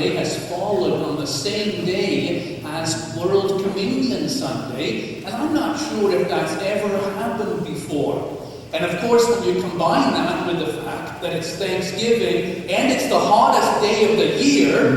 Sunday has fallen on the same day as World Communion Sunday, and I'm not sure if that's ever happened before. And of course, when you combine that with the fact that it's Thanksgiving and it's the hottest day of the year,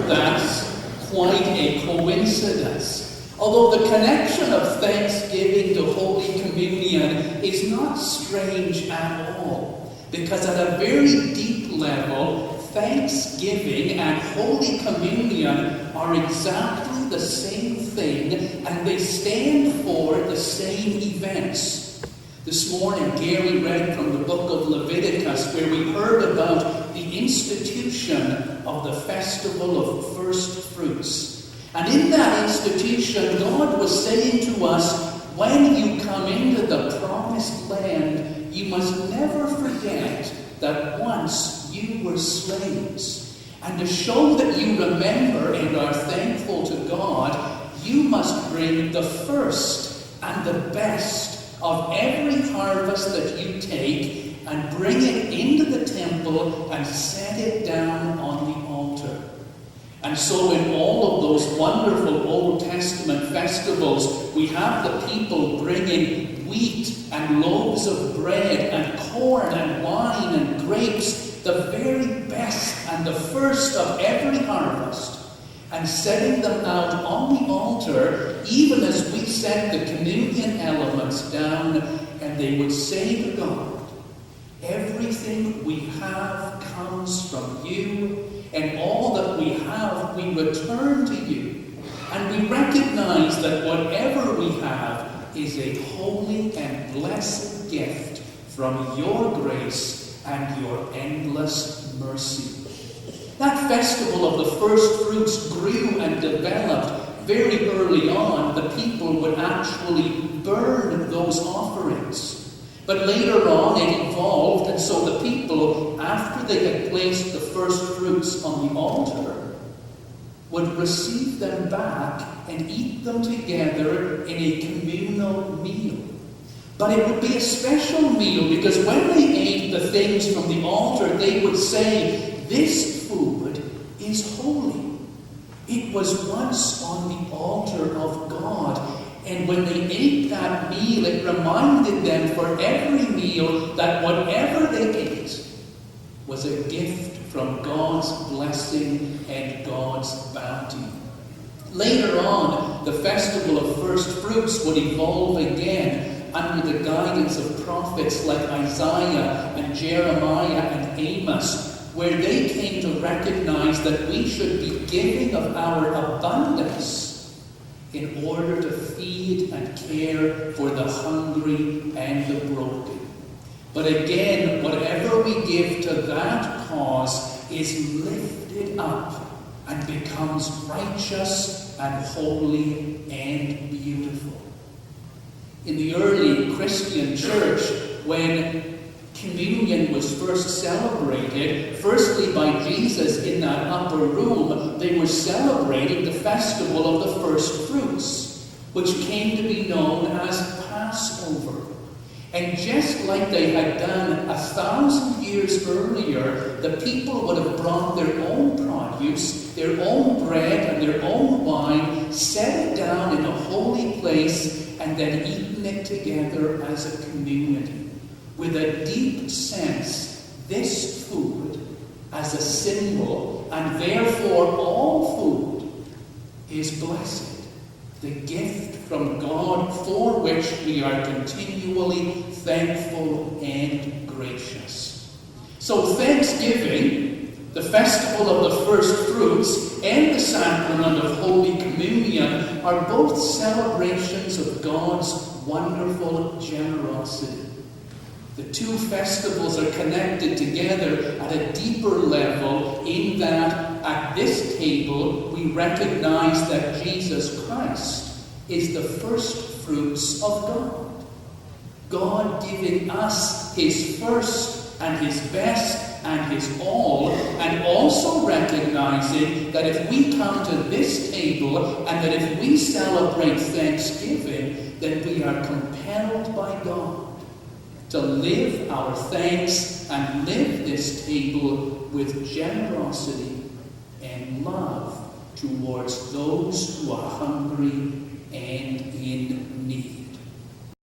that's quite a coincidence. Although the connection of Thanksgiving to Holy Communion is not strange at all, because at a very deep level, Thanksgiving and Holy Communion are exactly the same thing, and they stand for the same events. This morning, Gary read from the book of Leviticus, where we heard about the institution of the festival of first fruits. And in that institution, God was saying to us, when you come into the promised land, you must never forget that once you were slaves. And to show that you remember and are thankful to God, you must bring the first and the best of every harvest that you take and bring it into the temple and set it down on the altar. And so in all of those wonderful Old Testament festivals, we have the people bringing wheat and loaves of bread and corn and wine and grapes, the very best and the first of every harvest, and setting them out on the altar, even as we set the communion elements down, and they would say to God, everything we have comes from you, and all that we have we return to you. And we recognize that whatever we have is a holy and blessed gift from your grace and your endless mercy. That festival of the first fruits grew and developed. Very early on, the people would actually burn those offerings. But later on, it evolved, and so the people, after they had placed the first fruits on the altar, would receive them back and eat them together in a communal meal. But it would be a special meal, because when they ate the things from the altar, they would say, this food is holy. It was once on the altar of God. And when they ate that meal, it reminded them for every meal that whatever they ate was a gift from God's blessing and God's bounty. Later on, the festival of first fruits would evolve again under the guidance of prophets like Isaiah and Jeremiah and Amos, where they came to recognize that we should be giving of our abundance in order to feed and care for the hungry and the broken. But again, whatever we give to that cause is lifted up and becomes righteous and holy and beautiful. In the early Christian church, when communion was first celebrated, firstly by Jesus in that upper room, they were celebrating the festival of the first fruits, which came to be known as Passover. And just like they had done 1,000 years earlier, the people would have brought their own produce, their own bread and their own wine, set it down in a holy place, and then eaten it together as a community, with a deep sense, this food as a symbol, and therefore all food, is blessed, the gift from God for which we are continually thankful and gracious. So Thanksgiving, the festival of the first fruits, and the sacrament of Holy Communion are both celebrations of God's wonderful generosity. The two festivals are connected together at a deeper level in that at this table we recognize that Jesus Christ is the first fruits of God. God giving us his first and his best and his all, and also recognizing that if we come to this table and that if we celebrate Thanksgiving, then we are compelled by God to live our thanks and live this table with generosity in love towards those who are hungry and in